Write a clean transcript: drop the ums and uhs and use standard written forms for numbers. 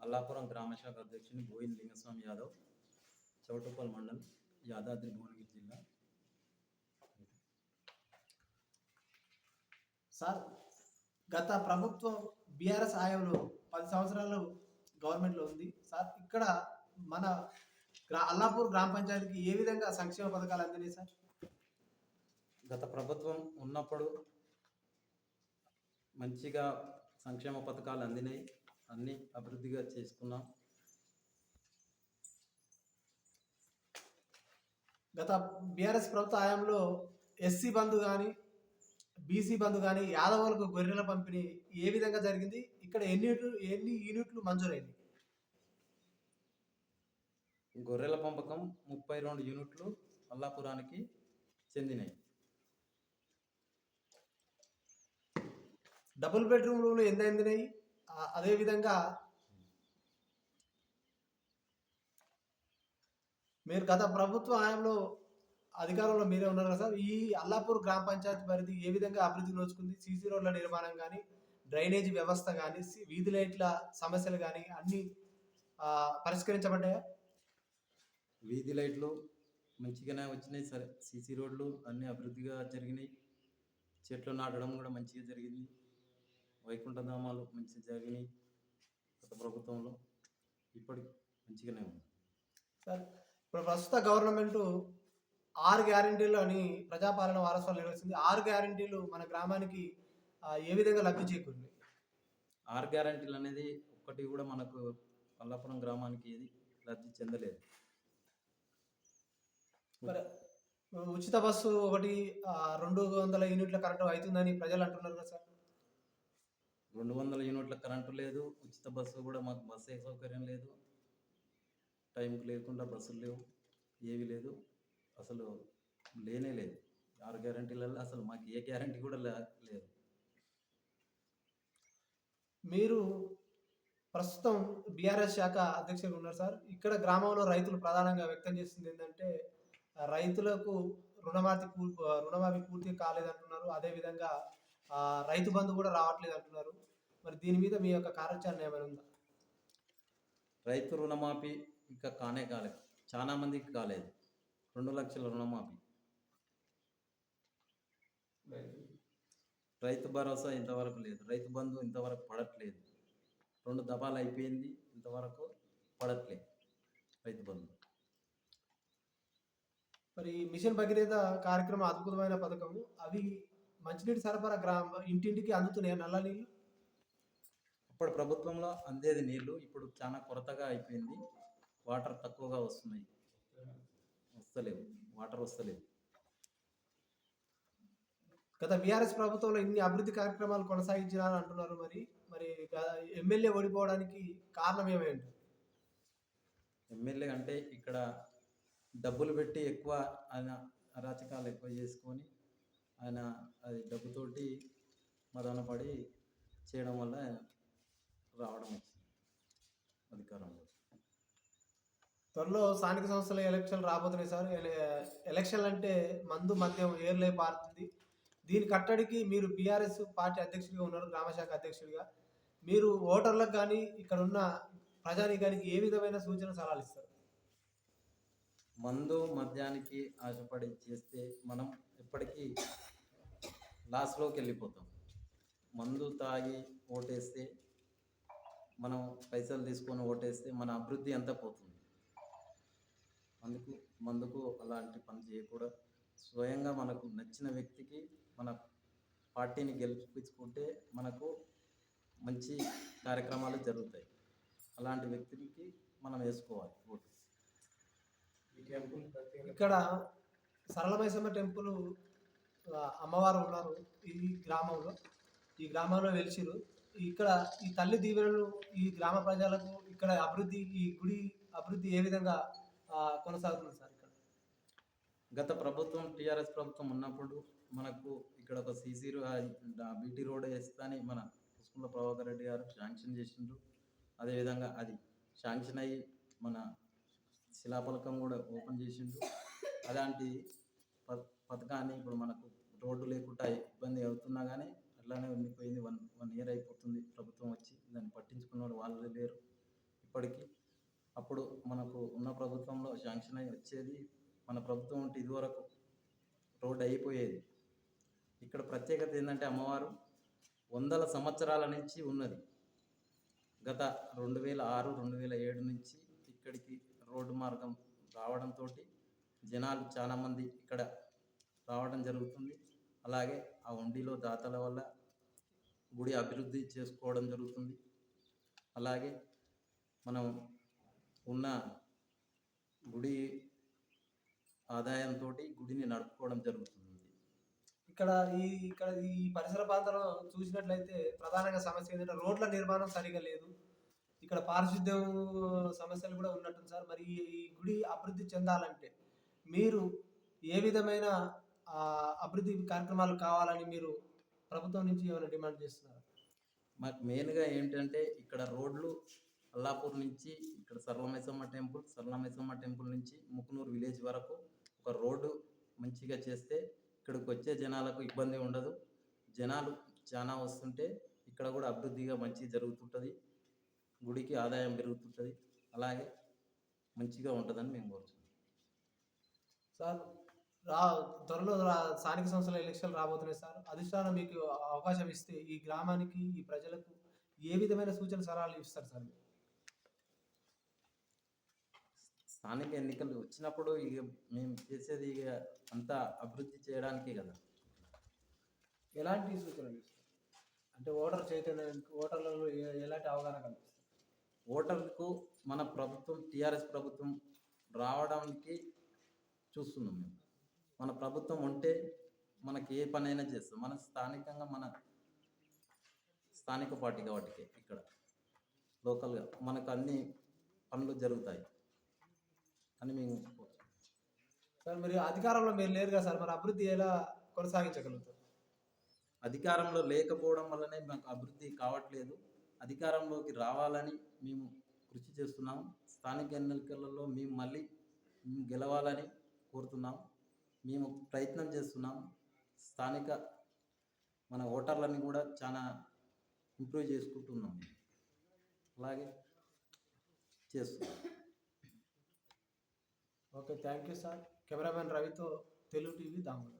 అల్లాపురం గ్రామ శాఖ అధ్యక్షుని బోయిన లింగస్వామి యాదవ్, చౌటుప్పల్ మండల్, యాదాద్రి భువనగిరి జిల్లా. సార్, గత ప్రభుత్వం బీఆర్ఎస్ హయాంలో 10 సంవత్సరాలు గవర్నమెంట్లో ఉంది సార్. ఇక్కడ మన అల్లాపూర్ గ్రామ పంచాయతీకి ఏ విధంగా సంక్షేమ పథకాలు అందినాయి సార్? గత ప్రభుత్వం ఉన్నప్పుడు మంచిగా సంక్షేమ పథకాలు అందినాయి, అన్ని అభివృద్ధిగా చేసుకున్నాం. గత బీఆర్ఎస్ ప్రభుత్వ హయాంలో ఎస్సీ బంధు కానీ, బీసీ బంధు కానీ, యాదవులకు గొర్రెల పంపిణీ ఏ విధంగా జరిగింది? ఇక్కడ ఎన్ని యూనిట్లు మంజూరైంది? గొర్రెల పెంపకం 32 యూనిట్లు అల్లాపురానికి చెందినాయి. డబుల్ బెడ్రూమ్లు ఎంత అందినాయి? అదేవిధంగా మీరు గత ప్రభుత్వ హయాంలో అధికారంలో మీరే ఉన్నారు కదా సార్, ఈ అల్లాపూర్ గ్రామ పంచాయతీ పరిధి ఏ విధంగా అభివృద్ధి నోచుకుంది? సీసీ రోడ్ల నిర్మాణం కానీ, డ్రైనేజీ వ్యవస్థ కానీ, వీధి లైట్ల సమస్యలు కానీ అన్నీ పరిష్కరించబడ్డాయా? వీధి లైట్లు మంచిగానే వచ్చినాయి, సరే. సీసీ రోడ్లు అన్నీ అభివృద్ధిగా జరిగినాయి. చెట్లు నాటడం కూడా మంచిగా జరిగింది. వైకుంఠధామాలు మంచిగా జరిగినాయి గత ప్రభుత్వంలో. ఇప్పటికి మంచిగానే ఉంది సార్. ఇప్పుడు ప్రస్తుత గవర్నమెంటు 6 గ్యారెంటీలు అని ప్రజాపాలన వారసత్వాలు నిర్వహిస్తుంది. 6 గ్యారెంటీలు మన గ్రామానికి ఏ విధంగా లబ్ధి చేకూరింది? 6 గ్యారెంటీలు అనేది ఒక్కటి కూడా మనకు అల్లాపురం గ్రామానికి ఏది లబ్ధి చెందలేదు. మరి ఉచిత బస్సు ఒకటి, 200 యూనిట్ల కరెంటు అవుతుందని ప్రజలు అంటున్నారు కదా సార్. 200 యూనిట్ల కరెంటు లేదు, ఉచిత బస్సు కూడా మాకు బస్సు సౌకర్యం లేదు, టైంకి లేకుండా బస్సులు లేవు, ఏవి లేదు, అసలు లేనే లేదు. 6 గ్యారెంటీలలో అసలు మాకు ఏ గ్యారెంటీ కూడా లేదు. మీరు ప్రస్తుతం బీఆర్ఎస్ శాఖ అధ్యక్షులు ఉన్నారు సార్. ఇక్కడ గ్రామంలో రైతులు ప్రధానంగా వ్యక్తం చేస్తుంది ఏంటంటే, రైతులకు రుణమాఫీ పూర్తి కాలేదంటున్నారు. అదేవిధంగా రైతు బంధు కూడా రావట్లేదు అంటున్నారు. మరి దీని మీద మీ యొక్క కార్యాచరణ ఏమైనా ఉందా? రైతు రుణమాఫీ ఇంకా కాలేదు, చాలా మందికి కాలేదు. 2 లక్షల రుణమాఫీ. రైతు భరోసా ఇంతవరకు లేదు, రైతు బంధు ఇంతవరకు పడట్లేదు. 2 దఫాలు అయిపోయింది, ఇంతవరకు పడట్లేదు రైతు బంధు. మరి మిషన్ భగీరథ కార్యక్రమం అద్భుతమైన పథకము. అవి మంచినీటి సరఫరా ఇంటింటికి అందుతున్నాయి నల్ల నీళ్ళు? అప్పుడు ప్రభుత్వంలో అందేది నీళ్లు, ఇప్పుడు చాలా కొరతగా అయిపోయింది. వాటర్ తక్కువగా వస్తున్నాయి, వాటర్ వస్తలేవు. గత బీఆర్ఎస్ ప్రభుత్వంలో ఇన్ని అభివృద్ధి కార్యక్రమాలు కొనసాగించాలని అంటున్నారు. మరి ఎమ్మెల్యే ఓడిపోవడానికి కారణం ఏమైంది? ఎమ్మెల్యే అంటే ఇక్కడ డబ్బులు పెట్టి ఎక్కువ ఆయన అరాచకాలు ఎక్కువ చేసుకొని ఆయన అది డబ్బుతోటి మదనపడి చేయడం వల్ల రావడం వచ్చింది అధికారంలో. త్వరలో స్థానిక సంస్థల ఎలక్షన్లు రాబోతున్నాయి సార్. ఎలక్షన్లు అంటే మందు మద్యం ఏర్లే పారుతుంది. దీని కట్టడికి మీరు బీఆర్ఎస్ పార్టీ అధ్యక్షుడిగా ఉన్నారు, గ్రామశాఖ అధ్యక్షుడిగా. మీరు ఓటర్లకు కానీ ఇక్కడ ఉన్న ప్రజానీకానికి ఏ విధమైన సూచన సలహాలు ఇస్తారు? మందు మద్యానికి ఆశపడి చేస్తే మనం ఎప్పటికీ లాస్లోకి వెళ్ళిపోతాం. మందు తాగి ఓటేస్తే, మనం పైసలు తీసుకొని ఓటేస్తే మన అభివృద్ధి అంతా పోతుంది. మందుకు అలాంటి పని చేయకూడదు. స్వయంగా మనకు నచ్చిన వ్యక్తికి మన పార్టీని గెలిపించుకుంటే మనకు మంచి కార్యక్రమాలు జరుగుతాయి. అలాంటి వ్యక్తికి మనం వేసుకోవాలి ఓటు. ఇక్కడ సరళమైసమ్మ టెంపుల్ అమ్మవారు ఉన్నారు ఈ గ్రామంలో వెలిసిరు. ఇక్కడ ఈ తల్లి దీవెనలు ఈ గ్రామ ప్రజలకు ఇక్కడ ఈ గుడి అభివృద్ధి ఏ విధంగా కొనసాగుతుంది సార్? ఇక్కడ గత ప్రభుత్వం టీఆర్ఎస్ ప్రభుత్వం ఉన్నప్పుడు మనకు ఇక్కడ ఒక సీసీ బీటీ రోడ్ వేస్తాని మన పుష్పల ప్రభాకర్ రెడ్డి గారు శాంక్షన్ చేసిండ్రు. అదేవిధంగా అది శాంక్షన్ అయ్యి మన శిలాఫలకం కూడా ఓపెన్ చేసిండ్రు. అలాంటి పథకాన్ని ఇప్పుడు మనకు రోడ్డు లేకుండా ఇబ్బంది అవుతున్నా కానీ అట్లానే ఉండిపోయింది. 1 ఇయర్ అయిపోతుంది ప్రభుత్వం వచ్చి, దాన్ని పట్టించుకున్న వాళ్ళు లేరు. ఇప్పటికీ. అప్పుడు మనకు ఉన్న ప్రభుత్వంలో శాంక్షన్ అయ్యి వచ్చేది. మన ప్రభుత్వం ఉంటే ఇదివరకు రోడ్ అయిపోయేది. ఇక్కడ ప్రత్యేకత ఏందంటే అమ్మవారు వందల సంవత్సరాల నుంచి ఉన్నది. గత 2006, 2007 నుంచి ఇక్కడికి రోడ్డు మార్గం రావడంతోటి జనాలు చాలా మంది ఇక్కడ రావడం జరుగుతుంది. అలాగే ఆ హుండీలో దాతల వల్ల గుడి అభివృద్ధి చేసుకోవడం జరుగుతుంది. అలాగే మనం ఉన్న గుడి ఆదాయంతోటి గుడిని నడుపుకోవడం జరుగుతుంది. ఇక్కడ ఈ పరిసర ప్రాంతాల్లో చూసినట్లయితే ప్రధానంగా సమస్య ఏంటంటే రోడ్ల నిర్మాణం సరిగా లేదు. ఇక్కడ పారిశుద్ధ్యం సమస్యలు కూడా ఉన్నట్టుంది సార్. మరి ఈ గుడి అభివృద్ధి చెందాలంటే మీరు ఏ విధమైన అభివృద్ధి కార్యక్రమాలు కావాలని మీరు ప్రభుత్వం నుంచి ఏమైనా డిమాండ్ చేస్తున్నారా? మాకు మెయిన్‌గా ఏంటంటే ఇక్కడ రోడ్లు అల్లాపూర్ నుంచి ఇక్కడ సరళమైసమ్మ టెంపుల్ నుంచి ముకునూరు విలేజ్ వరకు ఒక రోడ్డు మంచిగా చేస్తే ఇక్కడికి వచ్చే జనాలకు ఇబ్బంది ఉండదు. జనాలు చాలా వస్తుంటే ఇక్కడ కూడా అభివృద్ధిగా మంచిగా జరుగుతుంటుంది. గుడికి ఆదాయం పెరుగుతుంటుంది. అలాగే మంచిగా ఉంటుందని మేము కోరుతున్నాం. సార్ త్వరలో స్థానిక సంస్థల ఎలక్షన్లు రాబోతున్నాయి సార్. అధిష్టానం మీకు అవకాశం ఇస్తే ఈ గ్రామానికి, ఈ ప్రజలకు ఏ విధమైన సూచన సలహాలు ఇస్తారు సార్ మీరు? స్థానిక ఎన్నికలు వచ్చినప్పుడు ఇక మేము చేసేది ఇక అంతా అభివృద్ధి చేయడానికే కదా. ఎలాంటి సూచనలు ఇస్తారు? అంటే ఓటర్లలో ఎలాంటి అవగాహన కల్పిస్తారు? ఓటర్లకు మన ప్రభుత్వం టీఆర్ఎస్ ప్రభుత్వం రావడానికి చూస్తున్నాం మేము. మన ప్రభుత్వం ఉంటే మనకి ఏ పనైనా చేస్తాం. మన స్థానికంగా మన స్థానిక పార్టీ కాబట్టి ఇక్కడ లోకల్గా మనకు అన్ని పనులు జరుగుతాయి అని మేము సార్. మరి అధికారంలో మీరు లేరు కదా సార్, మరి అభివృద్ధి ఎలా కొనసాగించగలుగుతారు? అధికారంలో లేకపోవడం వల్లనే మాకు అభివృద్ధి కావట్లేదు. అధికారంలోకి రావాలని మేము కృషి చేస్తున్నాం. స్థానిక ఎన్నికలలో మేము గెలవాలని కోరుతున్నాం. మేము ప్రయత్నం చేస్తున్నాం. స్థానిక మన ఓటర్లని కూడా చాలా ఇంప్రూవ్ చేసుకుంటున్నాం. అలాగే చేస్తున్నాం. Okay, thank you sir. Cameraman రవితో తెలుగు టీవీ దామోదర్.